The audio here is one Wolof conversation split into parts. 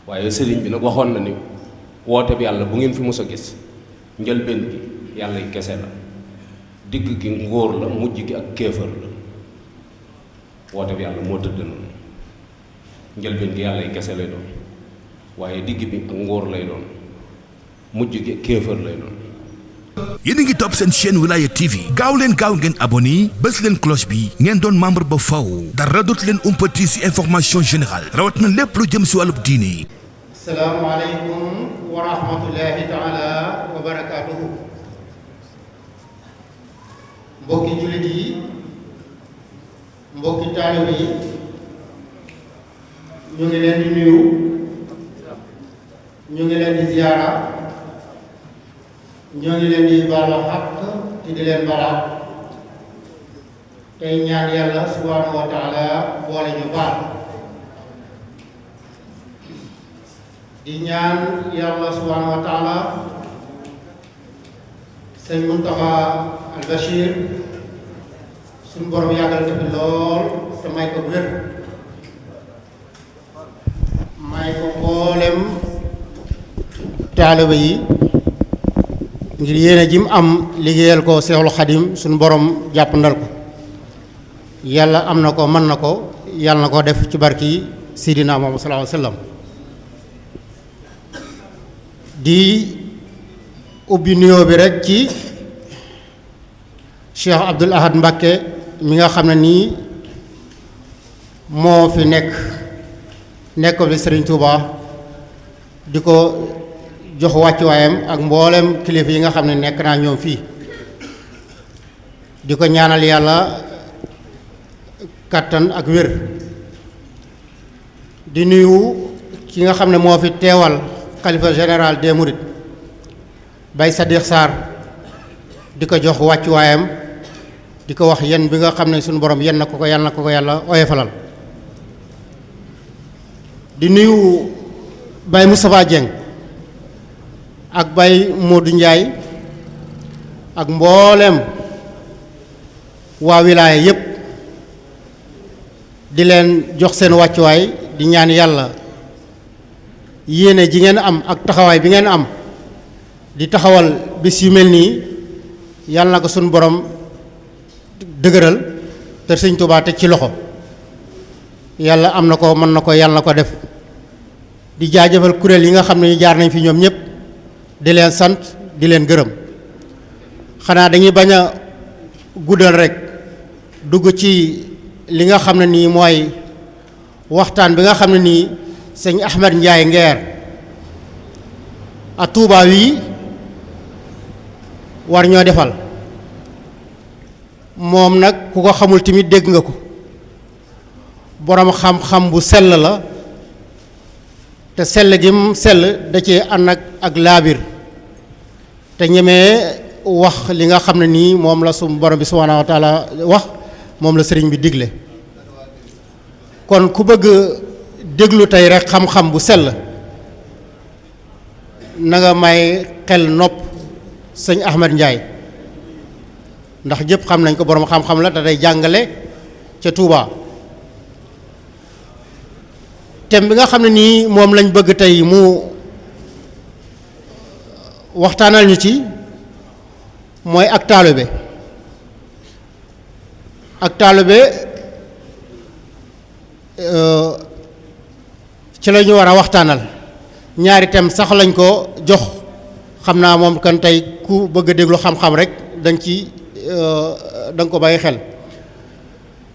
waaye sëriñ bi nag waxoon na ni woote bi yàlla bu ngeen fi mos a gis njëlbeen gi yàlla yi kese la, digg gi ngóor la, mujj gi ak kéefër la. woote bi yàlla moo tëdd noonu, njëlbeen gi yàlla yi kese lay doon, waaye digg bi ak ngóor lay doon, mujj gi kéefër lay doon. yéen a ngi topp seen chaîne Wilaya TV gaaw ngeen abonné bës leen cloche bi ngeen doon membre ba faw dara dootu leen umpati ci information générale rawat na lépp lu jëm ci wàllub diine. asalaamaaleykum wa rahmatullahi taala wa barakaatuhu. mbokki jullit yi, mbokki taalibe yi, ñu ngi leen di nuyu, ñu ngi leen di ziyaara, ñoo ngi leen di baalu xaq te di leen balaa tey ñaan yàlla subhaanahu wa taala boole ñu baal. di ñaan yàlla subhaanahu wa taala sëñ Muntaxa al Bachir suñu borom yàggal ko fi lool te may ko wér, may ko mboolem taalibe yi ngir yéene ji mu am liggéeyal ko Seexul Xadim suñu borom jàpp ndal ko. yàlla am na ko, mën na ko, yàlla na ko def ci barki Sidina Muhammad sallallahu alayhi wa sallam. di ubbi nuyoo bi rek ci Cheikh Abdoul Ahad Mbacké mi nga xam ne nii moo fi nekk fi Serigne Touba, di ko jox wàccuwaayam ak mboolem kilifa yi nga xam ne nekk naa ñoom fii, di ko ñaanal yàlla kattan ak wér. di nuyu ki nga xam ne moo fi teewal xalifa général des mourides Baye Sadikh Sarr, di ko jox wàccuwaayam, di ko wax yen bi nga xam ne suñu borom yen na ko ko yàlla oyofalal. di nuyu Baye Moustapha Dieng ak Baye Modou Ndiaye ak mboolem waa wilaaya yépp, di leen jox seen wàccuwaay, di ñaan yàlla yéene ji ngeen am ak taxawaay bi ngeen am di taxawal bis yu mel nii, yàlla na ko suñu borom dëgëral te Sëñ Tuubaa teg ci loxo. yàlla am na ko, mën na ko, yàlla na ko def. di jaajëfal kuréel yi nga xam ne jaar nañ fi ñoom ñëpp, di leen sant, di leen gërëm. xanaa dañuy bañ a guddal rek dugg ci li nga xam ne nii mooy waxtaan bi nga xam ne nii sëñ Ahmed Ndiaye Nguer a Touba wii war ñoo defal. moom nag ku ko xamul tamit dégg nga ko, boroom xam-xam bu sell la, te sell gi mu sell da cee ànd ak laabir, te ñemee wax li nga xam ne nii moom la suñu borom bi subhaanahu wa taala wax, moom la sëriñ bi digle. kon ku bëgg déglu tey rek xam-xam bu sell, na nga may xel nopp sëñ Ahmed Ndiaye, ndax ñëpp xam nañ ko, borom xam-xam la te day jàngale ca Touba. thème bi nga xam ne nii moom lañ bëgg tey mu waxtaanal ñu ci mooy ak taalibe. ak taalibe ci la ñu war a waxtaanal. ñaari thème sax lañ ko jox, xam naa moom kan tey ku bëgg a déglu xam-xam rek da nga ko bàyyi xel.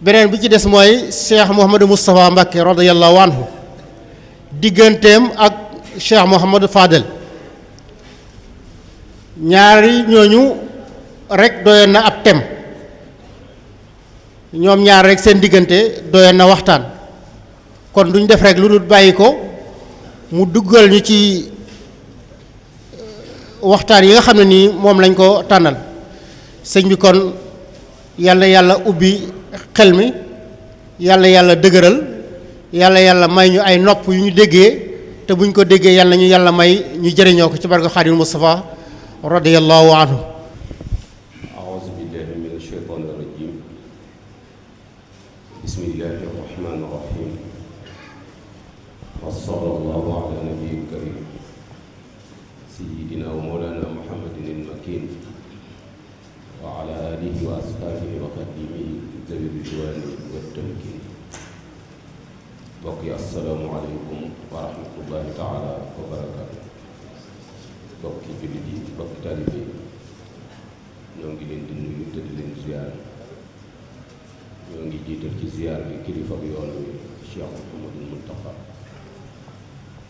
beneen bi ci des mooy Cheikh Mouhamadou Moustapha Mbacké radiyallahu anhu, digganteem ak Cheikh Mouhamadou Fadel. ñaari ñooñu rek doyoon na ab thème, ñoom ñaar rek seen diggante doyoon na waxtaan. kon duñ def rek lu dul bàyyi ko mu duggal ñu ci waxtaan yi nga xam ne nii moom lañ ko tànnal. sëñ bi kon yàlla ubbi xel mi, yàlla dëgëral, yàlla may ñu ay nopp yu ñu déggee, te buñ ko déggee yàlla may ñu jëriñoo ko ci barke Xaadimu Mustafa radiyallahu anhu. a'uuzu billaahi mina shaytaani rajiim. bismillaahi rahmaani rahiim. wa sallallaahu alaa سيدنا ومولانا محمد المكين وعلى آله وأصحابه وخديمه ذوي الرضوان والتمكين. بقي السلام عليكم ورحمة الله تعالى وبركاته. بقي جلدي بقي تالبي ñoo ngi leen di nuyu te di leen ziar ñoo ngi jiital ci ziar bi kilifa bi yoon wi Cheikh Mouhamadou Mountakha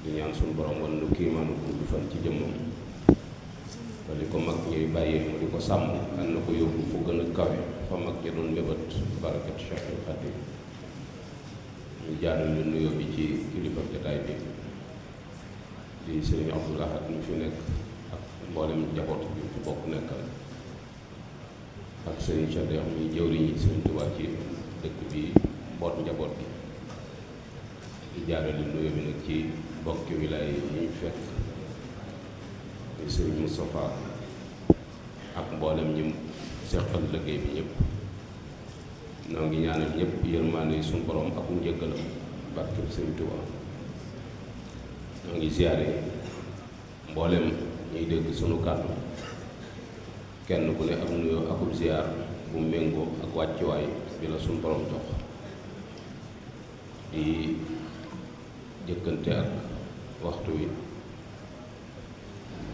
di ñaan suñu borom wan nu kiimaanu gudd fan ci jëmmam te li ko mag ñuy bàyyee mu di ko sàmm an na ko yóbbu fu gën a kawe fa mag ja doon mébét barakat Cheikhul Khadim. ñu jaaral ñu nuyoo bi ci kilifa jotaay bi di Sëriñ Abdou Lahad mi fi nekk ak mboolem njaboot bi fi bokk nekkal ak Sëriñ Cheikh muy jëwriñ yi Sëriñ Tuubaa ci dëkk bi boot njaboot gi di jaarale nuyoo bi nag ci bokki wilaay yi ñu fekk muy Sëriñ Moustapha ak mboolem ñi seqal liggéey bi ñëpp noo ngi ñaanal ñëpp yërmaande suñu borom ak njëggalam barkeb Sëriñ Tuubaa noo ngi ziyaare mboolem ñuy dégg sunu kàddu kenn ku ne ak nuyoo akub ziyaar bu méngoo ak wàccuwaay bi la suñu borom jox di jëkkante ak waxtu wi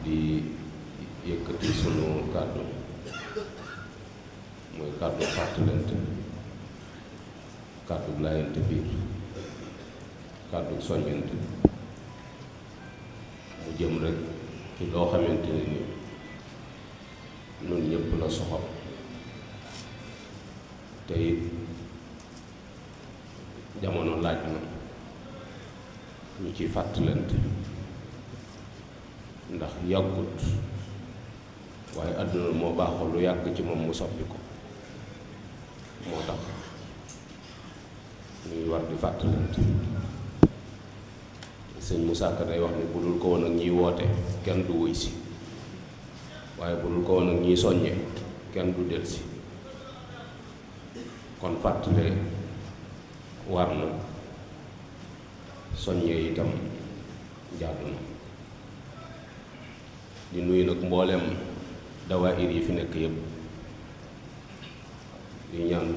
di yëkkati sunu kàddu mooy kàddu fàttalante kàddu laayante biir kàddu soññante mu jëm rek ci loo xamante ne ni nun ñëpp la soxal te it jamono laaj na ñu ci fàttalante ndax yàggut waaye àdduna moo baaxoo lu yàgg ci moom mu soppi ko moo tax ñuy war di fàttalante. sëñ Moussa Ka day wax ne bu dul ko woon ak ñiy woote kenn du wuy si waaye bu dul ko woon ak ñiy soññe kenn du delsi kon fàttale war na soññe itam jaadu na di nuyu nag mbooleem dawaayir yi fi nekk yëpp di ñaan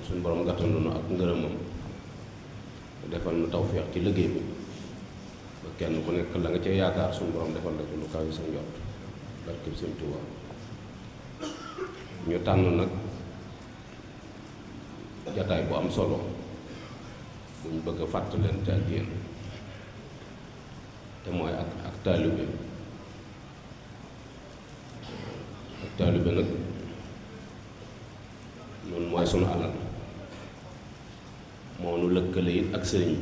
suñu borom gàttandu nu ak ngërëmam defal nu tawfeex ci liggéey bi ba kenn ku nekk la nga ca yaakaar suñu borom defal la ci lu kaw yi sa njort barkeb Sëñ Tuubaa ñu tànn nag jataay bu am solo bu ñu bëgg a fàttalante ak yéen te mooy ak taalibe ak taalibe nag noonu mooy sunu alal moo nu lëkkale it ak sëriñ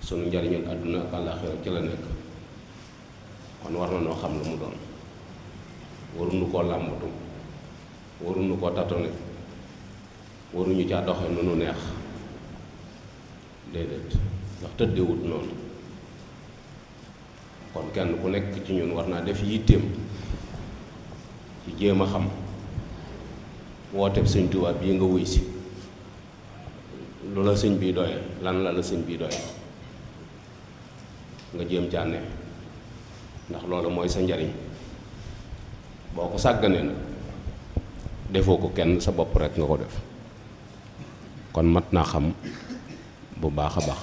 sunu njariñul àdduna ak àllaaxira ci la nekk kon war na noo xam lu mu doon waruñu koo làmbatu waruñu koo tatone waruñu caa doxe nu nu neex déedéet ndax tëddewut noonu kon kenn ku nekk ci ñun war naa def yitteem ci jéem a xam wooteeb Sëñ Tuubaa bii nga wuy si lu la sëñ bii doye lan la sëñ bii doye nga jéem cànne ndax loolu mooy sa njariñ boo ko sàgganee nag defoo ko kenn sa bopp rekk nga ko def kon mat naa xam bu baax a baax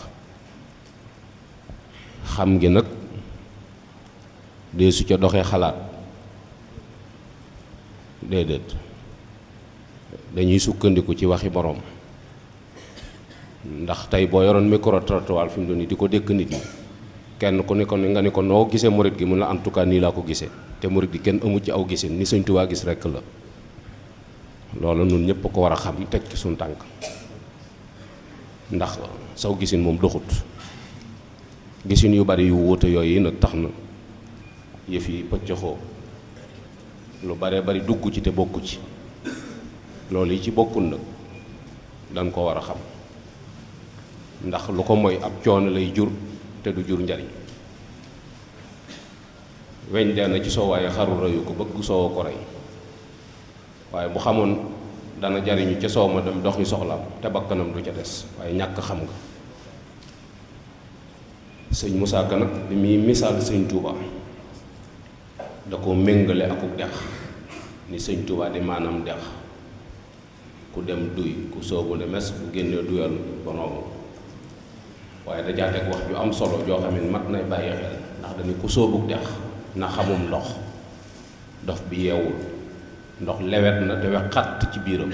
xam ngi nag dee su ca doxee xalaat déedéet dañuy sukkandiku ci waxi boroom ndax tey boo yoroon micro-trottoir fi mu doon nii di ko dékk nit ñi kenn ku ne ko nga ne ko noo gisee murit gi mun la en tout cas nii laa ko gisee te murit gi kenn amu ci aw gisin ni Sëñ Tuubaa gis rekk la loolu nun ñëpp ko war a xam teg ci suñ tànk ndax saw gisin moom doxut gisin yu bari yu wuute yooyu nag tax na yëf yi pëccëxoo lu bare bari dugg ci te bokku ci loolu yi ci bokkul nag dañ ko war a xam ndax lu ko mooy ab coono lay jur te du jur njariñ weñ dee na ci soo waaye xaru rëyu ko bëgg soowa ko rey waaye bu xamoon dana jariñu ca soow ma dem doxi soxlaam te bakkanam du ca des waaye ñàkk xam nga sëñ Moussa Ka nag bi muy misaal Sëñ Tuubaa da ko méngale akuk dex ni sëñ Tuubaa di maanaam dex ku dem duy ku soobu ne mes bu génnee duyal bonoom waaye da jaateeg wax ju am solo joo xam ne mat nay bàyyi xel ndax dañu ku soobuk dex na xamum ndox dof bi yeewul ndox lewet na te wex xatt ci biiram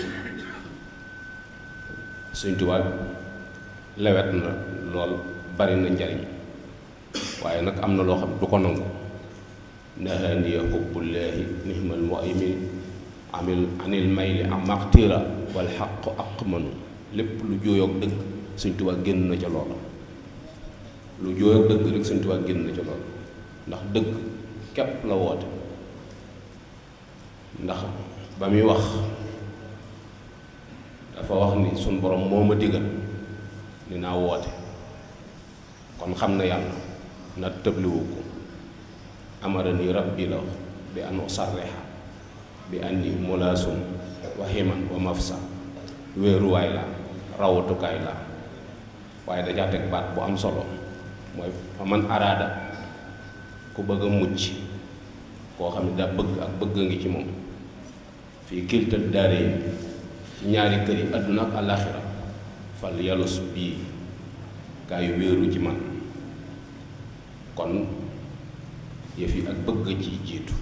sëñ Tuubaa lewet na lool bari na njariñ waaye nag am na loo xam du ko nangu nahaniya xubbullaahi nihmal mu'min amil anil mayli am maqtira wal xaqu aqmanu lépp lu jooyoog dëgg sëñ Tuubaa génn na ca loola lu jooyoog dëgg rek sëñ Tuubaa génn na ca loola ndax dëgg képp la woote ndax ba muy wax dafa wax ni suñ borom moo ma digal ni naa woote kon xam na yàlla na tëbliwu ko amara ni rabbi la bi an usarriha bi anni mulaasun wa himan wa mafsa wéeruwaay la rawatukaay la waaye dajaa teg baat bu am solo mooy fa man araada ku bëgg a mucc koo xam ne daa bëgg ak bëgg a ngi ci moom fii kiltal daare yi ñaari kër yi àdduna ak àllaaxira fal yalus bii gaa yu wéeru ci man kon yëf yi ak bëgg ci jiitu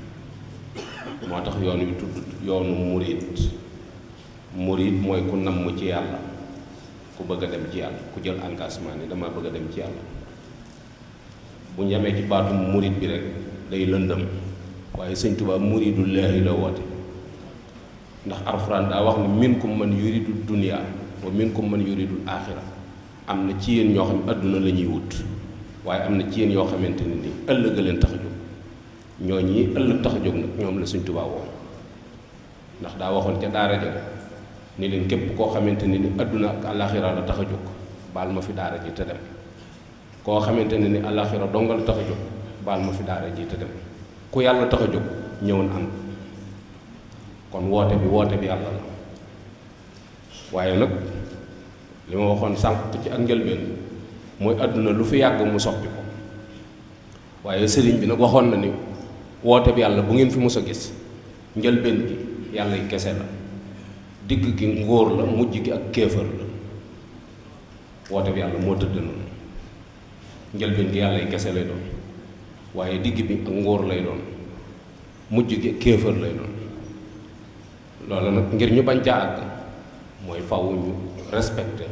moo tax yoon wi tudd yoonu murit mooy ku namm ci yàlla ku bëgg a dem ci yàlla ku jël engagement ni dama bëgg a dem ci yàlla bu ñu yemee ci baatum murit bi rek day lëndëm waaye sëñ Tuubaa muridullaahi la woote ndax alxuraan daa wax ni minkum man yuridu dunya wa minkum man yuridul aaxira am na ci yéen ñoo xam ne àdduna la ñuy wut waaye am na ci yéen yoo xamante ne ni ëllëg a leen tax a jóg ñoo ñi ëllëg tax a jóg nag ñoom la sëñ Tuubaa woo ndax daa waxoon ca daara ja ni leen képp koo xamante ne ni àdduna ak àllaaxira la tax a jóg baal ma fi daara ji te dem koo xamante ne ni àllaaxira dong la tax a jóg baal ma fi daara ji te dem ku yàlla tax a jóg ñëwoon am kon woote bi yàlla la waaye nag li ma waxoon sànq ci ak njëlbeen mooy àdduna lu fi yàgg mu soppi ko waaye sëriñ bi nag waxoon na ni woote bi yàlla bu ngeen fi mës a gis njëlbeen gi yàlla yi kese la digg gi ngóor la mujj gi ak kéefër la woote bi yàlla moo tëdd noonu njëlbeen gi yàlla yi kese lay doon waaye digg bi ak ngóor lay doon mujj gi kéefër lay doon loolu nag ngir ñu bañ caa àgg mooy faw ñu respecté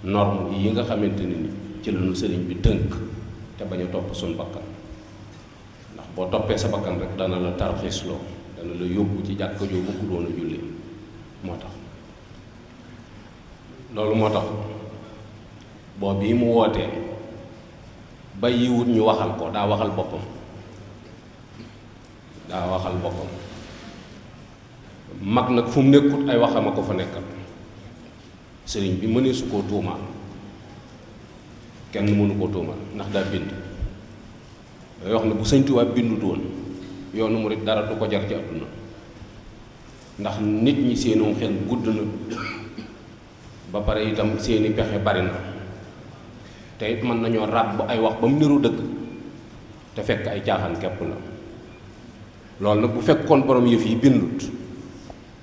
norme yi nga xamante ne ni ci la ñu sëriñ bi tënk te bañ a topp suñu bakkan ndax boo toppee sa bakkan rek dana la tarxiisloo dana la yóbbu ci jàkka joo bëgg doon a julli moo tax loolu moo tax boo bii mu wootee bàyyiwut ñu waxal ko daa waxal boppam mag nag fu mu nekkut ay waxama ko fa nekkal sëriñ bi mënee su koo tuumaal kenn mënu koo tuumaal ndax daa bind day wax ne bu sëñ Tuubaa bindut woon yoonu murit dara du ko jar ci àdduna ndax nit ñi seenum xel gudd na ba pare itam seeni pexe bari na te it mën nañoo ràbb ay wax ba mu niru dëgg te fekk ay caaxaan képp la loolu nag bu fekkoon borom yëf yi bindut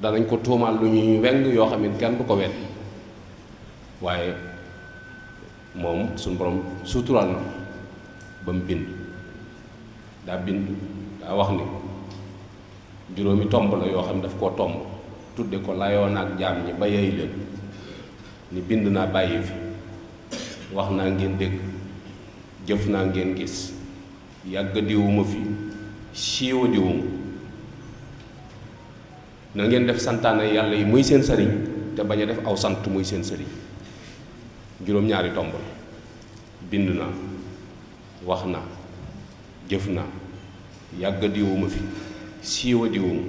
danañ ko tuumaal lu ñuy weng yoo xam ne kenn du ko wet waaye moom suñu borom suturaal na ba mu bind daa wax ni juróomi tomb la yoo xam ne daf koo tomb tudde ko layoon ak jaam ñi ba yey leen ni bind naa bàyyi fi wax naa ngeen dégg jëf naa ngeen gis yàgg diwuma fi siiwa diwuma na ngeen def santaane yàlla yi muy seen sëriñ te bañ a def aw sant muy seen sëriñ juróom-ñaari tomb la bind naa wax naa jëf naa yàgg diwuma fi siiwa diwuma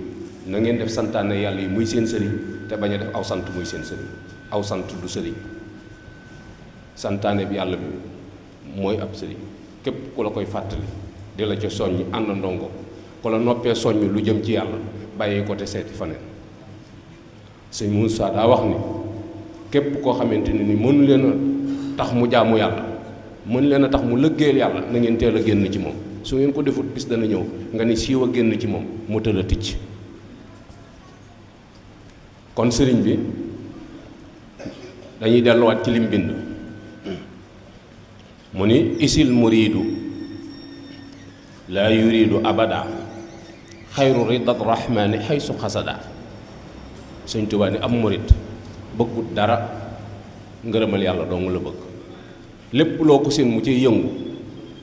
na ngeen def santaane yàlla yi muy seen sëriñ te bañ a def aw sant muy seen sëriñ aw sant du sëriñ santaane bi yàlla bi mooy ab sëriñ képp ku la koy fàttali di la ca soññ ànd ndongo ku la noppee soññ lu jëm ci yàlla bàyyi ko te seeti faneen sëñ Moussa daa wax ni képp koo xamante ne ni mënu leen a tax mu jaamu yàlla mën leen a tax mu lëggéeyal yàlla na ngeen teel a génn ci moom su ngeen ko defut bis dana ñëw nga ni siiw a génn ci moom mu tëdd a ticc. kon sëriñ bi dañuy delluwaat ci lim bind mu ni isil muriidu laa yuriidu abada xayru ridat rahmaani xaysu xasada. Sëñ Tuubaa ni am murit bëggut dara ngërëmal yàlla dong la bëgg. lépp loo ko seen mu ci yëngu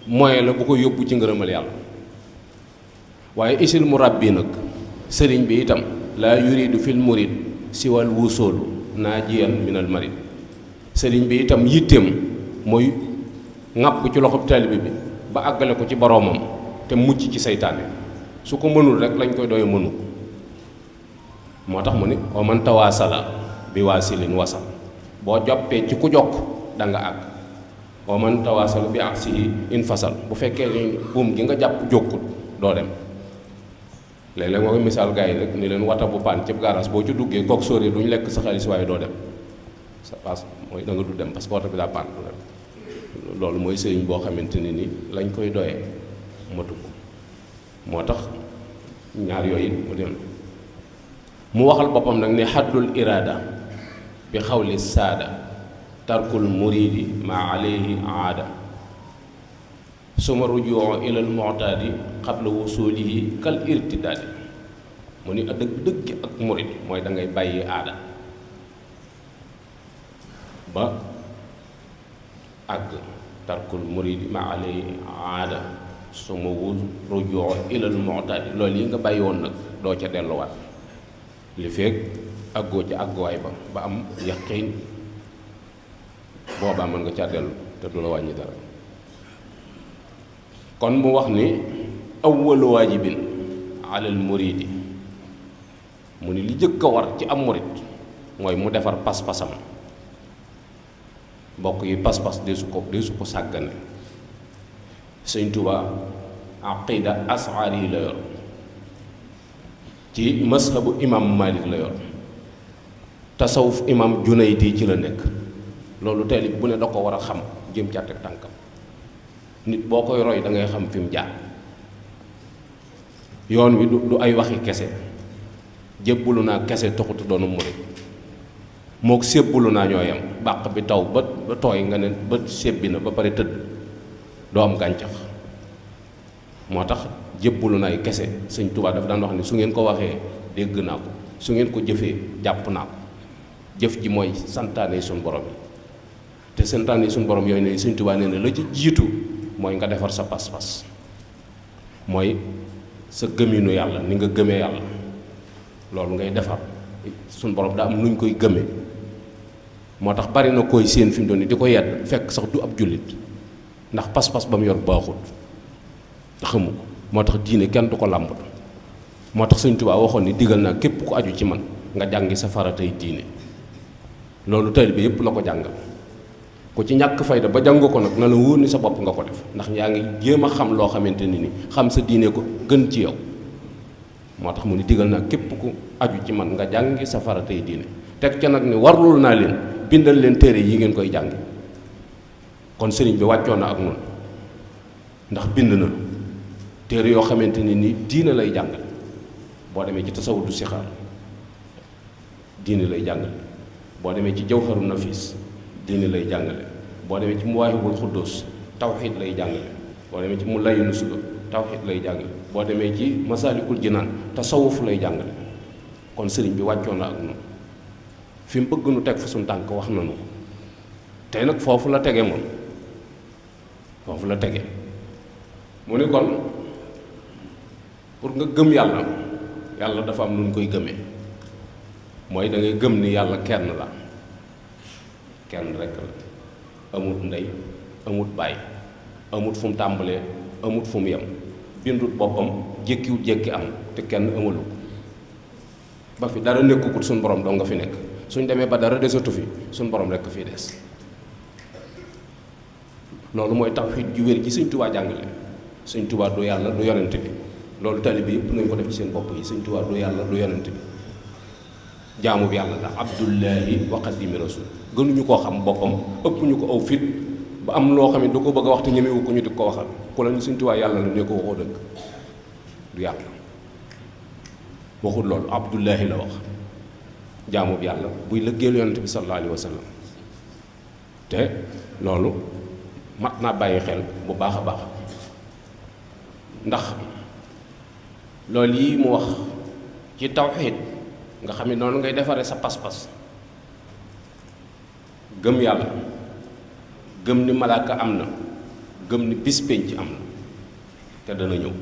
moyen la bu ko yóbbu ci ngërëmal yàlla. waaye isil murabbi nag sëriñ bi itam laa yuriidu fil murid siwal wusoolu naajiyan minal marid. sëriñ bi itam yitteem mooy ŋàpp ci loxob taalibe bi ba àggale ko ci boroomam te mucc ci seytaane. su ko mënul rek lañ koy doy mënu. moo tax mu ni wa man tawaasala bi waasilin wasal. boo joppee ci ku jokk da nga àgg. wa man tawaasala bi aksihi infasal. bu fekkee ni buum gi nga jàpp jokkut doo dem. léeg-léeg nga koy misaal gars yi rek ni leen wata bu paan cib gaaraas boo ci duggee kook sóoree duñ lekk sa xaalis waaye doo dem sa paas mooy da nga du dem parce que wata bi daa paan du dem. loolu mooy sëriñ boo xamante ni ni lañ koy doyee matu ko. moo tax ñaar yooyu mu dem mu waxal boppam nag ne xaddul iraada bi xawli saada tarkul muridi ma alayhi aada suma rujuu ilal mu'taadi qabla wusulihi kal irtidaadi. mu ni dëgg ak murid mooy da ngay bàyyi aada ba àgg. tarkul muridi ma alayhi aada suma rujuu ilal mu'taadi. loolu yi nga bàyyi woon nag doo ca delluwaat li feeg àggoo ca àgguwaay ba am yaqiin boobaa mën nga caa dellu te du la wàññi dara. kon mu wax ni awwalu waajibin alal muridi mu ni li jëkk a war ci am murid mooy mu defar pas-pasam. mbokk yi pas-pas deesu ko sàggane. Sëñ Tuubaa aqida as'ari yi la yor ci mazhabu imam Malik la yor. tasawuf imam Junaydi ci la nekk. loolu taalib bu ne da ko war a xam jëm ci àtteeg tànkam. nit boo koy roy da ngay xam fi mu jaar. yoon wi du ay waxi kese jébbalu naa kese taxutu doonu murid mook sébbalu naa ñooyam. bàq bi taw ba tooy nga ne ba sébbi na ba pare tëdd doo am gàncax. moo tax jébbalu naay kese Sëñ Tuubaa dafa daan wax ni su ngeen ko waxee dégg naa ko su ngeen ko jëfee jàpp naa ko. jëf ji mooy santaane suñu borom yi te santaane suñu borom yooyu ne Sëñ Tuubaa nee na la ci jiitu mooy nga defar sa pas-pas. mooy sa gëminu yàlla ni nga gëmee yàlla loolu ngay defar. suñu borom daa am nuñ koy gëmee. moo tax bari na koy seen fi mu doon ni di ko yedd fekk sax du ab jullit ndax pas-pas ba mu yor baaxut te xamu ko. moo tax diine kenn du ko làmbatu. moo tax Sëñ Tuubaa waxoon ni digal naa képp ku aju ci man nga jàngi sa faratay diine. loolu taalibe bi yépp la ko jàngal. ku ci ñàkk fayda ba jàng ko nag na la wóor ni sa bopp nga ko def ndax yaa ngi jéem a xam loo xamante ni xam sa diine ko gën ci yow. moo tax mu ni digal naa képp ku aju ci man nga jàngi sa faratay diine teg ca nag ni warlul naa leen bindal leen téere yi ngeen koy jàngi. kon sëriñ bi wàccoon na ak noonu ndax bind na téere yoo xamante ni diine lay jàngale. boo demee ci tasawudu sixaar diine lay jàngale. boo demee ci jawharu nafis diine lay jàngale. boo demee ci muwaahibul xuddus tawxiid lay jàngale. boo demee ci mu layinu suga tawxiid lay jàngale. boo demee ci masaalikul jinaan tasawuf lay jàngale. kon sëriñ bi wàccoon na ak noonu fi mu bëgg nu teg fa suñu tànk wax nanu ko tey nag foofu la tege moom foofu la tege. mu ni kon pour nga gëm yàlla dafa am nu ñu koy gëmee mooy da ngay gëm ni yàlla kenn la kenn rekk la. amut ndey amut baay amut fu mu tàmbalee amut fu mu yem bindut boppam jékkiwut jékki am te kenn amalu ko. ba fi dara nekkukut suñ borom doo nga fi nekk. suñ demee ba dara desatu fi suñ borom rekk fii des. loolu mooy tawhiid ju wér ji Sëñ Tuubaa jàngale. Sëñ Tuubaa du yàlla du yonent bi loolu taalibe bi yëpp nañ ko def ci seen bopp yi. Sëñ Tuubaa du yàlla du yonent bi jaamu bi yàlla la abdullahi wa xadimi rasul. gënuñu koo xam boppam ëpp ñu ko aw fit ba am loo xam ne du ko bëgg a wax te ñemewu ko ñu di ko waxal ku la ni Sëñ Tuubaa yàlla la ne ko waxoo dëgg du yàlla waxul loolu Abdullahi la wax jaamu bi yàlla buy lëggéeyal yonent bi sallallahu alayhi wa sallam te loolu mat naa bàyyi xel bu baax a baax ndax loolu yi mu wax ci tawxiid nga xam ne noonu ngay defaree sa pas-pas gëm yàlla gëm ni malaaka am na gëm ni bis pénc am na te dana ñëw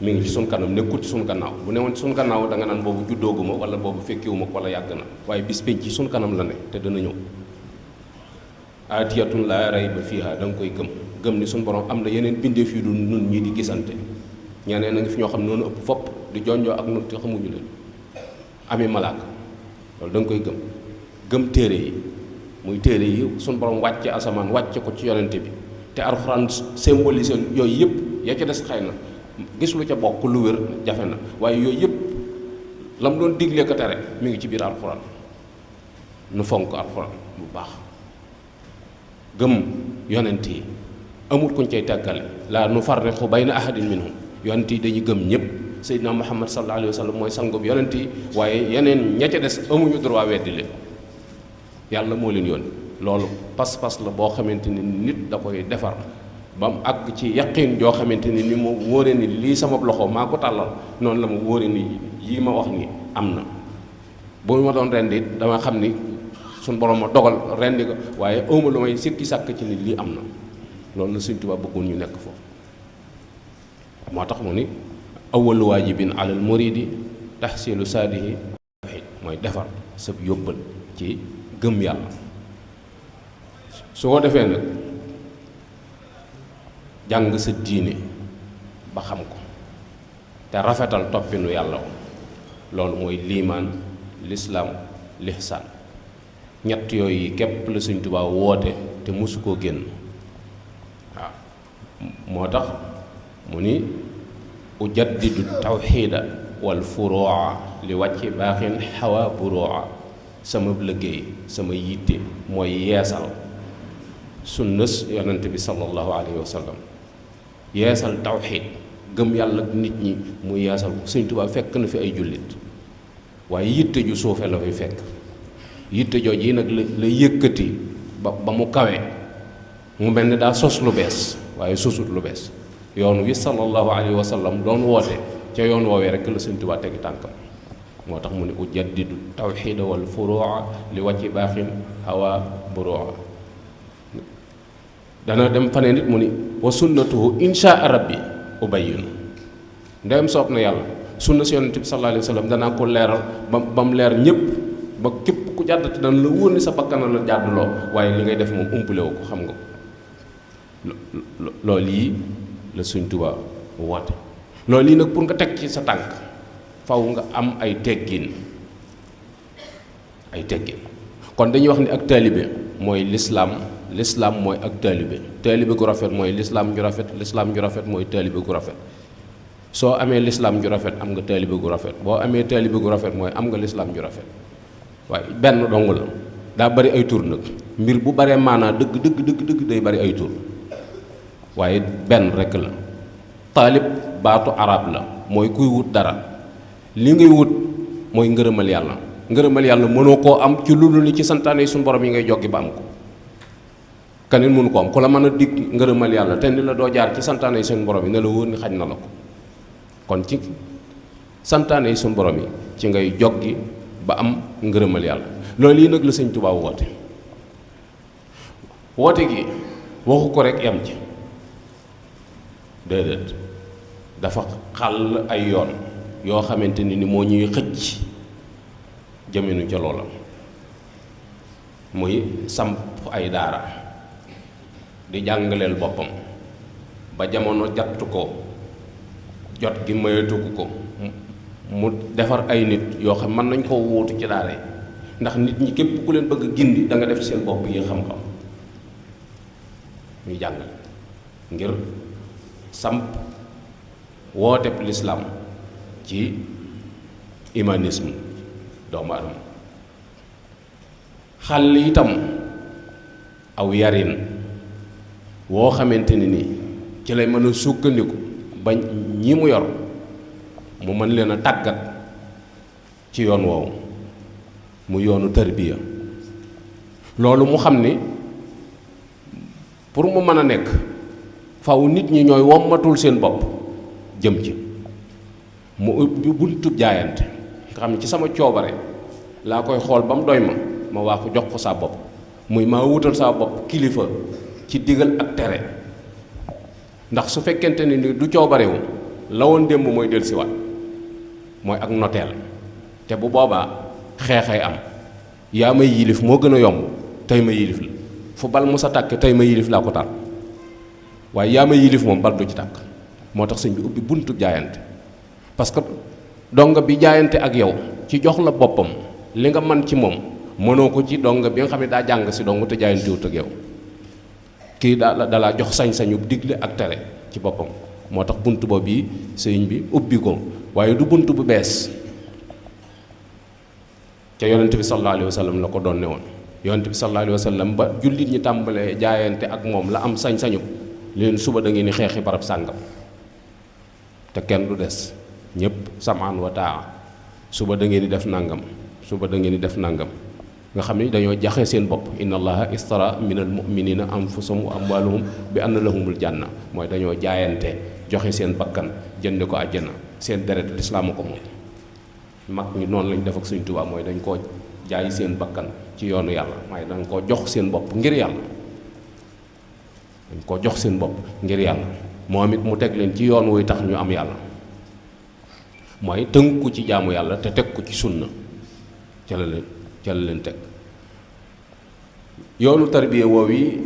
mi ngi ci sun kanam nekkul ci sun gannaaw bu newoon ci sun gannaaw da nga naan boobu juddooguma wala boobu fekkiwuma ko wala yàgg na waaye bis pénc ci sun kanam la ne te dana ñëw aatiyatun laa rayba fiiha da nga koy gëm ni sun borom am na yeneen bindeef yu du nun ñii di gisante ñeneen a ngi fi ñoo xam noonu ëpp fopp di jonjoo ak nun te xamuñu leen ami malaaka loolu da nga koy gëm téere yi muy téere yi sun borom wàcce asamaan wàcce ko ci yonente bi te alxuraan symbolisé yooyu yëpp ya ca des xëy na gis lu ca bokk lu wér jafe na waaye yooyu yëpp la mu doon digle ko tere mi ngi ci biir alxuraan nu fonk alxuraan bu baax gëm yonent yi amul kuñ cay tàggale laa nu farriqu bayna ahadin minhum yonent yi dañuy gëm ñëpp Seydina Muhammad sallallahu alayhi wa sallam mooy sangub yonent yi waaye yeneen ña ca des amuñu droit weddi leen yàlla moo leen yónni loolu pas-pas la boo xamante ni nit da koy defar ba mu àgg ci yaqin joo xamante ni mu wóore ni lii sama loxo maa ko tàllal noonu la ma wóore ni yii ma wax ni am na bu ma doon rendi dama xam ni suñ borom ma dogal rendi ko waaye awma lu may sikki sàkk ci ni lii am na loolu la Sëñ Tuubaa bëggoon ñu nekk foofu moo tax mu ni awwalu waajibin alal muridi tahsilu saadihi tawxiid mooy defar sab yóbbal ci gëm yàlla su ko defee nag jàng sa diine ba xam ko te rafetal toppinu yàlla loolu mooy liimaan lislaam lihsaan ñett yooyu képp la Sëñ Tuubaa woote te mosu koo génn waaw moo tax mu ni ujaddidu tawxiida wal furuuca li wàcci baaxin xawa buruuca sama liggéey sama yitte mooy yeesal sunnas yonent bi sallallahu alayhi wa sallam yeesal tawxiid gëm yàlla nit ñi mu yeesal ko Sëñ Tuubaa fekk na fi ay jullit waaye yitte ju suufe la fi fekk yitte jooj yi nag la yëkkati ba mu kawe mu mel ni daa sos lu bees waaye sosut lu bees yoon wi sallallahu alayhi wa sallam doon woote ca yoon woowee rek la Sëñ Tuubaa tegi tànkam moo tax mu ne ujaddidu tawxiida wal furuuca li wàcci baaxin hawa buruuca dana dem fanee nit mu ni wa sunnatuhu inshaa rabbi ubayyinu ndeyam soob na yàlla sunna si yonent bi sallallahu alayhi wa sallam danaa ko leeral ba mu leer ñépp ba képp ku jàddati dana la wóor ni sa bakkana la jàdduloo waaye li ngay def moom umpalewu ko xam nga loolu yi la Sëñ Tuubaa woote loolu yi nag pour nga teg ci sa tànk faw nga am ay teggin kon dañuy wax ni ak taalibe mooy lislaam mooy ak taalibe gu rafet mooy lislaam ju rafet mooy taalibe gu rafet soo amee lislaam ju rafet am nga taalibe gu rafet boo amee taalibe gu rafet mooy am nga lislaam ju rafet waaye benn dong la daa bari ay tur nag mbir bu baree maanaa dëgg day bari ay tur waaye benn rekk la taalib baatu arab la mooy kuy wut dara li ngay wut mooy ngërëmal yàlla mënoo koo am ci lu dul ni ci santaane yi suñu borom yi ngay joggi ba am ko keneen mënu ko am ku la mën a dig ngërëmal yàlla te ni la doo jaar ci santaane yi suñu borom yi ne la wóor ni xaj na la ko kon ci santaane yi suñu borom yi ci ngay joggi ba am ngërëmal yàlla loolu yi nag la Sëñ Tuubaa woote gi waxu ko rek yam ci déedéet dafa xàll ay yoon yoo xamante ni moo ñuy xëcc jëminu ca loola muy samp ay daara di jàngaleel boppam ba jamono jattu ko jot gi mayatuku ko mu defar ay nit yoo xam mën nañ koo wuutu ci daara yi ndax nit ñi képp ku leen bëgg a gindi da nga def seen bopp yi xam-xam ñuy jàngal ngir samp wooteb lislaam ci humanisme doomu adama xàll itam aw yarin woo xamante ni nii ci lay mën a sukkandiku ba ñi mu yor mu mën leen a tàggat ci yoon woowu mu yoonu tarbiya loolu mu xam ni pour mu mën a nekk faw nit ñi ñooy wommatul seen bopp jëm ci mu ubbi buntub jaayante nga xam ne ci sama coobare laa koy xool ba mu doy ma waa ko jox ko saa bopp muy maa wutal saa bopp kilifa ci digal ak tere ndax su fekkente ni du coobarewu la woon démb mooy dellusiwaat mooy ak noteel te bu boobaa xeexay am yaa may yilif moo gën a yomb tey ma yilif la fu bal mu sa tàkk tey ma yilif laa ko tar waaye yaa ma yilif moom bal du ci tàkk moo tax sëñ bi ubbi buntu jaayante parce que donga bi jaayante ak yow ci jox la boppam li nga man ci moom mënoo ko ci donga bi nga xam ne daa jàng si dong te jaayante wut ak yow kii dalaa jox sañ-sañu digle ak tere ci boppam moo tax bunt boobu yi sëñ bi ubbi ko waaye du bunt bu bees ca yonent bi sallallahu alayhi wa sallam la ko doon ne woon yonent bi sallallahu alayhi wa sallam ba jullit ñi tàmbalee jaayante ak moom la am sañ-sañu leen suba da ngeen di xeexi barab sàngam te kenn du des ñëpp samaan wa taa suba da ngeen di def nangam suba da ngeen di def nangam nga xam ni dañoo jaxe seen bopp inna allaha istara minal muminina anfusahum wa amwaluhum bi anna lahumul janna mooy dañoo jaayante joxe seen bakkan jënde ko àjjana seen deret lislaam ko moom mag ñi noonu lañ def ak Sëñ Tuubaa mooy dañ koo jaay seen bakkan ci yoonu yàlla waaye dañ koo jox seen bopp ngir yàlla dañ koo jox seen bopp ngir yàlla moom it mu teg leen ci yoon wuy tax ñu am yàlla mooy tënku ci jaamu yàlla te teg ko ci sunna ca la leen teg yoonu tarbiya woow yi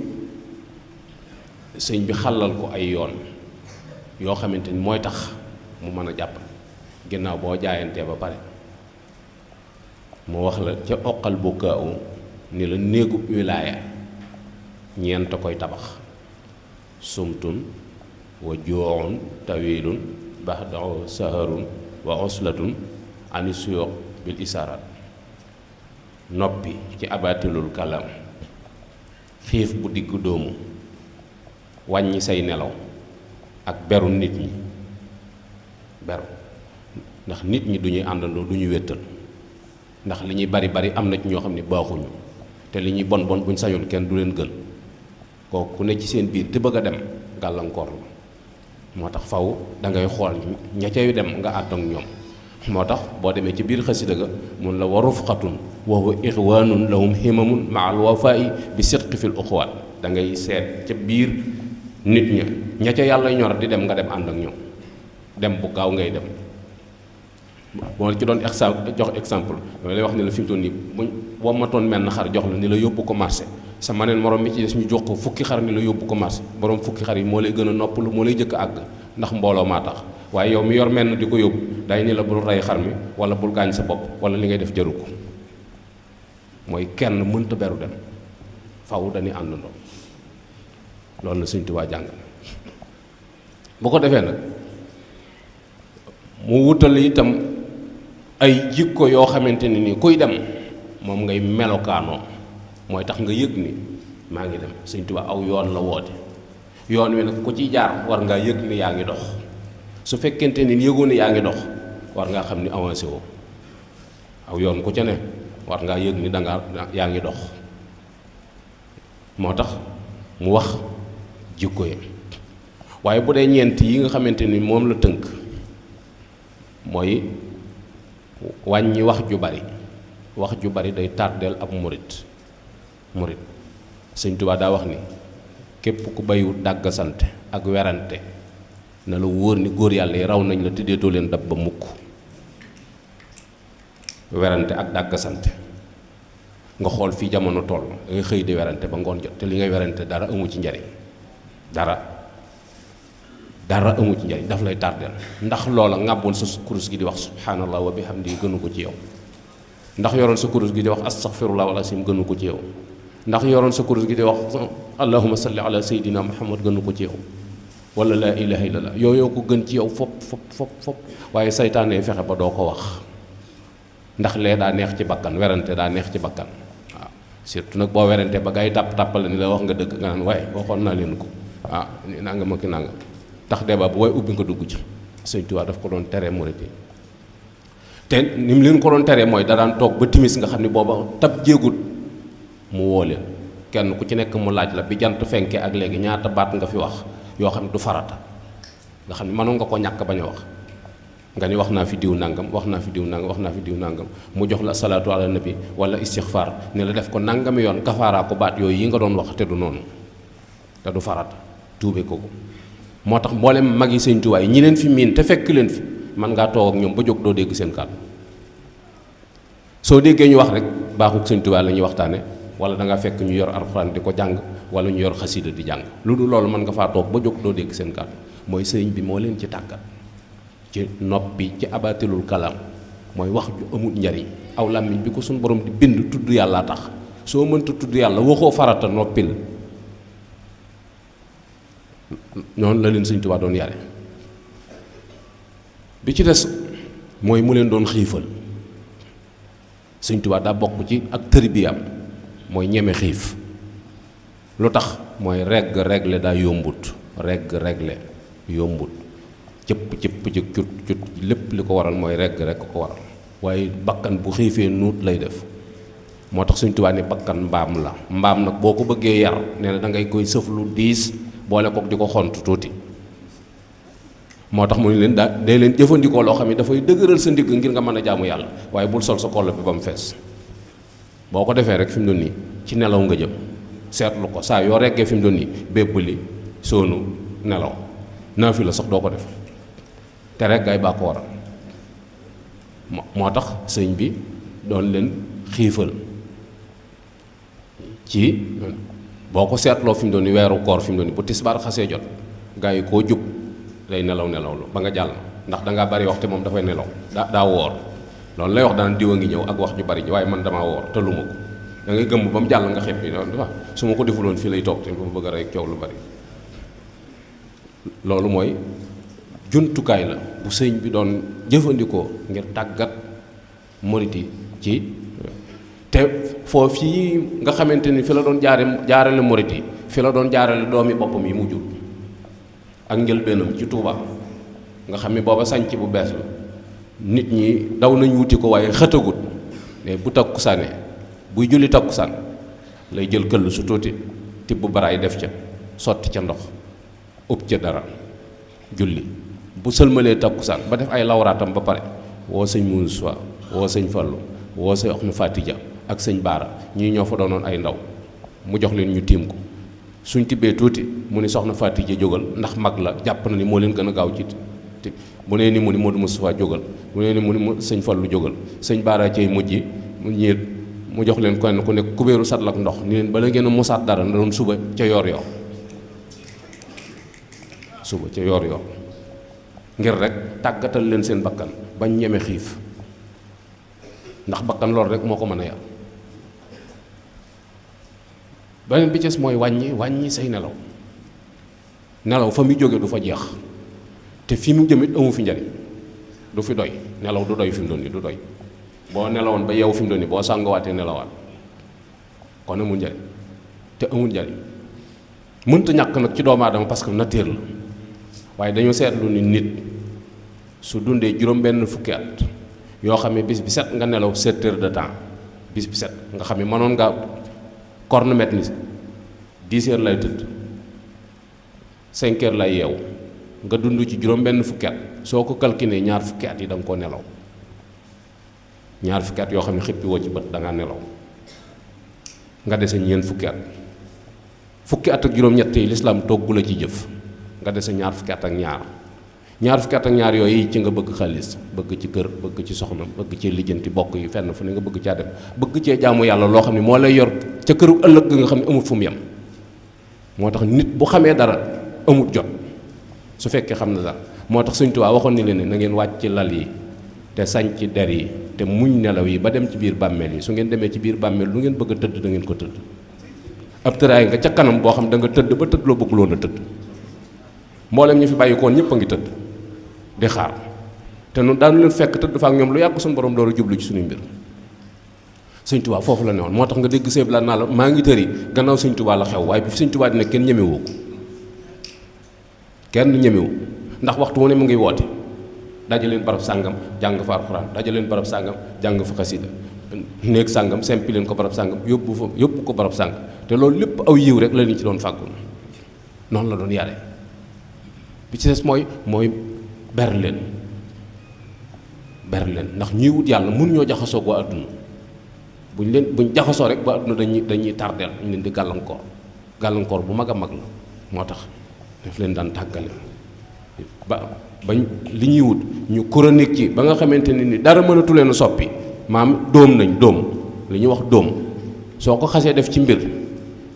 sëñ bi xalal ko ay yoon yoo xamante ni mooy tax mu mën a jàpp ginnaaw boo jaayantee ba pare mu wax la ca oqal bukkaawu ni la néegub wilaaya ñeent koy tabax sumtun wa jooxun tawilun baxdahu saharun wa oslatun ani suyoox bil isaaraat noppi ci abatilul kalam xiif bu digg doomu wàññi say nelaw ak beru nit ñi beru ndax nit ñi du ñuy àndandoo du ñu wéttal ndax li ñuy bari bari am na ci ñoo xam ne baaxuñu te li ñuy bon bon buñ sañoon kenn du leen gën kooku ku ne ci seen biir te bëgg a dem gàllankoor la moo tax faw da ngay xool ña cay dem nga ànd ak ñoom moo tax boo demee ci biir xasida ga mun la wa rufqatun wa huwa ixwaanun lahum himamun ma al wafaa'i bi sidqi fil uxwaat da ngay seet ca biir nit ña ca yàlla ñor di dem nga dem ànd ak ñoom dem bu gaaw ngay dem boo ci doon jox exemple dama lay wax ni la fi mu toll nii buñ womatoon menn xar jox la ni la yóbbu ko marché sa maneen morom mi ci des ñu jox ko fukki xar ni la yóbbu ko marché borom fukki xar yi moo lay gën a noppalu moo lay jëkk àgg ndax mbooloo maa tax waaye yow mi yor menn di ko yóbbu day ni la bul rey xar mi wala bul gaañ sa bopp wala li ngay def jaru ko mooy kenn mënta beru dem faw dañuy àndandoo loolu la Sëñ Tuubaa jàngal bu ko defee nag mu wutal itam ay jikko yoo xamante ne ni kuy dem moom ngay melokaanoo mooy tax nga yëg ni maa ngi dem Sëñ Tuubaa aw yoon la woote yoon wi nag ku ci jaar war ngaa yëg ni yaa ngi dox su fekkente ni yëgoo ni yaa ngi dox war ngaa xam ni avancé woo aw yoon ku ca ne war ngaa yëg ni yaa ngi dox moo tax mu wax jikko yi waaye bu dee ñeent yi nga xamante ni moom la tënk mooy wàññi wax ju bari day tardeel ab murit Sëñ Tuubaa daa wax ni képp ku bayu dàggasante ak werante na la wóor ni góor yàlla yi raw nañ la te deetoo leen dab ba mukk werante ak dàggasante nga xool fii jamono toll da ngay xëy di werante ba ngoon jot te li ngay werante dara amu ci njariñ dara amu ci njariñ daf lay tardeel ndax loola ngàbboon sa kurus gi di wax subhanallah wa bihamdi gënu ko ci yow ndax yoroon sa kurus gi di wax astaghfirullah wal asim gënu ko ci yow ndax yoroon sa kurus gi di wax allahumma salli ala sayyidina muhammad gënu ko ci yow wala laa ilaha illallah yooyu ko gën ci yow fop waaye saytaane fexe ba doo ko wax ndax lee daa neex ci bakkan werante daa neex ci bakkan waaw surtout nag boo werante ba gay tàppale ni la wax nga dëgg nga naan waaye waxoon naa leen ko ni nangam ak nangam tax débat bu waaye ubbi nga dugg ci. Sëñ Tuubaa daf ko doon tere murit yi te ni mu leen ko doon teree mooy da daan toog ba timis nga xam ne booba tab jéegut mu woo leen kenn ku ci nekk mu laaj la bi jant fenke ak léegi ñaata baat nga fi wax yoo xam ne du farata nga xam ne mënoon nga ko ñàkk bañ a wax nga ni wax naa fi diw nangam wax naa fi diw nangam wax naa fi diw nangam mu jox la salaatu ala nabi wala istixfaar ne la def ko nangami yoon kafaaraa ko baat yooyu yi nga doon wax te du noonu te du farata tuube ko moo tax mboolem mag yi Sëñ Tuubaa yi ñi leen fi miin te fekk leen fi man ngaa toog ak ñoom ba jóg doo dégg seen kàddu soo déggee ñu wax rek baaxuk Sëñ Tuubaa la ñuy waxtaane wala da ngaa fekk ñu yor alxuraan di ko jàng wala ñu yor xasida di jàng lu dul loolu mën nga faa toog ba jóg doo dégg seen kàddu mooy sëriñ bi moo leen ci tàggat ci noppi ci abatilul kalaam mooy wax ju amul njariñ aw làmmiñ bi ko suñu borom di bind tudd yàlla tax soo mënta tudd yàlla waxoo farata noppil noonu la leen Sëñ Tuubaa doon yare bi ci des mooy mu leen doon xiifal Sëñ Tuubaa daa bokk ci ak tërbiyaam mooy ñeme xiif lu tax mooy regg regle daa yombut regg regle yombut cëpp ci cut lépp li ko waral mooy regg rek ko waral waaye bakkan bu xiifee nuut lay def moo tax Sëñ Tuubaa ne bakkan mbaam la mbaam nag boo ko bëggee yar nee na da ngay koy sëf lu diis boole kook di ko xont tuuti moo tax mu ne leen day leen jëfandikoo loo xam ne dafay dëgëral sa ndigg ngir nga mën a jaamu yàlla waaye bul sol sa koll bi ba mu fees boo ko defee rek fi mu doon nii ci nelaw nga jëm seetlu ko saa yoo reggee fi mu doon nii bébbali soonu nelaw naafi la sax doo ko def te reggaay baa ko waral moo tax sëñ bi doon leen xiifal ci boo ko seetloo fi mu doon nii weeru koor fi mu doon nii bu tisbaar xasee jot gaa yi koo jub day nelaw lu ba nga jàll ndax dangaa bari wax te moom dafay nelaw daa woor loolu lay wax daan diwa ngi ñëw ak wax ju bari ji waaye man damaa woor te lu ma ko da ngay gëmm ba mu jàll nga xeeb bi su ma ko defuloon fii lay toog te ba mu bëgg a rey coow lu bari loolu mooy jumtukaay la bu sëñ bi doon jëfandikoo ngir tàggat murit yi ci te foofu yi nga xamante ni fi la doon jaarale murit yi fi la doon jaarale doomi boppam yi mu jur ak njëlbeenam ci Touba nga xam ne booba sànc bu bees la nit ñi daw nañ wuti ko waaye xëtagut mais bu takkusaanee buy julli takkusaan lay jël këll su tuuti tibb baraay def ca sotti ca ndox ëpp ca dara julli bu sëlmalee takkusaan ba def ay lawraatam ba pare woo sëñ Muusaa woo sëñ Fallu woo sëñ Oxna Fatija ak sëñ Baara ñii ñoo fa doonoon ay ndaw mu jox leen ñu tiim ko suñ tibbee tuuti mu ni soxna Fatija jógal ndax mag la jàpp na ni moo leen gën a gaaw ci ti bu nee ni mu ni Modou Moustapha jógal bu nee ni mu ni sëñ Fallu jógal sëñ Baara cay mujj mu ñiit mu jox leen kenn ku nekk kubéeru satl ak ndox ni leen bala ngeen a musaat dara na doon suba ca yoor yoor ngir rek tàggatal leen seen bakkan bañ ñeme xiif ndax bakkan loolu rek moo ko mën a yar beneen bi ci mooy wàññi say nelaw fa muy jóge du fa jeex te fi mu jëmit amu fi njariñ du fi doy nelaw du doy fi mu doon ni du doy boo nelawoon ba yeewu fi mu doon ni boo sàngowaatee nelawaat kon amul njariñ te amul njariñ mënta ñàkk nag ci doomu aadama parce que nature la waaye dañu seetlu ni nit su dundee juróom-benn fukki at yoo xam ne bis bi set nga nelaw 7 heures de temps bis bi set nga xam ne mënoon nga cornemètre ni 10 heures lay tëdd 5 heures lay yeewu nga dund ci juróom-benn fukki at soo ko calculé ñaar fukki at yi da nga koo nelaw ñaar fukki at yoo xam ne xippi woo ci bët da ngaa nelaw nga dese ñeent fukki at ak juróom-ñett yi lislaam toggu la ci jëf nga dese ñaar fukki at ak ñaar fukki at ak ñaar yooyu ci nga bëgg xaalis bëgg ci kër bëgg ci soxna bëgg cee lijjanti bokk yi fenn fu ne nga bëgg caa dem bëgg cee jaamu yàlla loo xam ne moo lay yor ca këru ëllëg nga xam ne amut fu mu yem moo tax nit bu xamee dara amut jot su fekkee xam na dara moo tax Sëñ Tuubaa waxoon ni leen na ngeen wàcc ci lal yi te sañ ci der yi te muñ nelaw yi ba dem ci biir bàmmeel yi su ngeen demee ci biir bàmmeel lu ngeen bëgg a tëdd da ngeen ko tëdd ab tëraay nga ca kanam boo xam da nga tëdd ba tëdd loo bëgg loon a tëdd mboolem ñu fi bàyyi koon ñëpp a ngi tëdd di xaar te nu daanu leen fekk tëdd fa ak ñoom lu yàgg suñu borom door a jublu ci suñu mbir sëñ Tuubaa foofu la ne woon moo tax nga dégg sëñ la naa la maa ngi tëri gannaaw sëñ Tuubaa la xew waaye bi sëñ Tuubaa dina kenn ñemewoo ko kenn ñemewu ndax waxtu wu ne mu ngi woote dajaleen barab sàngam jàng fa alxuraan dajaleen barab sàngam jàng fa xasida néeg sàngam sempi leen ko barab sàngam yóbbu ko barab sàngam te loolu lépp aw yiw rek la ñu ci doon fàggul noonu la doon yare bi ci des mooy ber leen ndax ñuy wut yàlla mënuñoo jaxasoo waa adduna buñ jaxasoo rek ba adduna dañuy tardeel ñu leen di gàllankoor bu mag a mag la moo tax daf leen daan tàggale bañ li ñuy wut ñu chronique ci ba nga xamante ne ni dara mënatu leen a soppi maam dóom li ñuy wax dóom soo ko xasee def ci mbir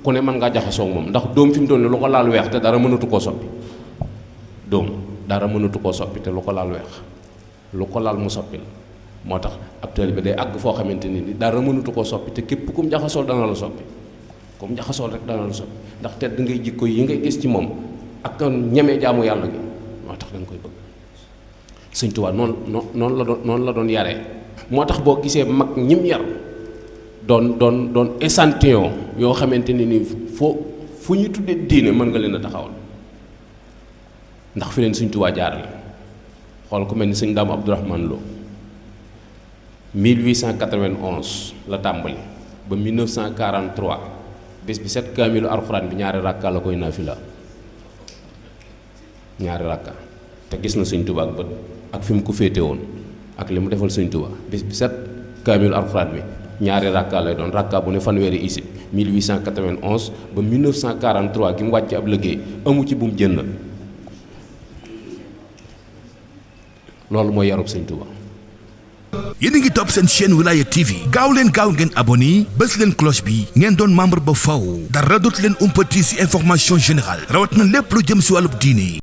ku ne mën ngaa jaxasoo moom ndax dóom fi mu doon ne lu ko laal weex te dara mënatu koo soppi dara mënatu koo soppi te lu ko laal weex lu ko laal mu soppi la moo tax ab taalibe bi day àgg foo xamante ne ni dara mënatu koo soppi te képp kum jaxasool dana la soppi kum jaxasool rek dana la soppi ndax tedd ngay jikko yi ngay gis ci moom ak ñemee jaamu yàlla gi moo tax da nga koy bëgg sëñ Tuubaa noonu la doon yaree moo tax boo gisee mag ñim yar doon échantillon yoo xamante ne ni fu ñu tuddee diine mën nga leen a taxawal ndax fi leen sëñ Tuubaa jaarale xool ku mel ni sëñ Daam Abdourahmane Lo 1891 la tàmbali ba 1943 bés bi set kaamilu alxuraan bi ñaari rakka la koy naafila ñaari rakka te gis na sëñ Tuubaa ak bët ak fi mu ko féete woon ak li mu defal sëñ Tuubaa bés bi set kaamilu alxuraan bi ñaari rakka lay doon rakka bu ne fanweeri isib 1891 ba 1943 gi mu wàcc ab liggéey amu ci bu mu jënd loolu mooy yarub sëñ Tuubaa. yéen a ngi topp seen chaîne Wilaya TV gaaw leen ngeen abonné bës leen cloche bi ngeen doon membre ba faw dara dootu leen umpati ci information générale rawat na lépp lu jëm ci wàllub diine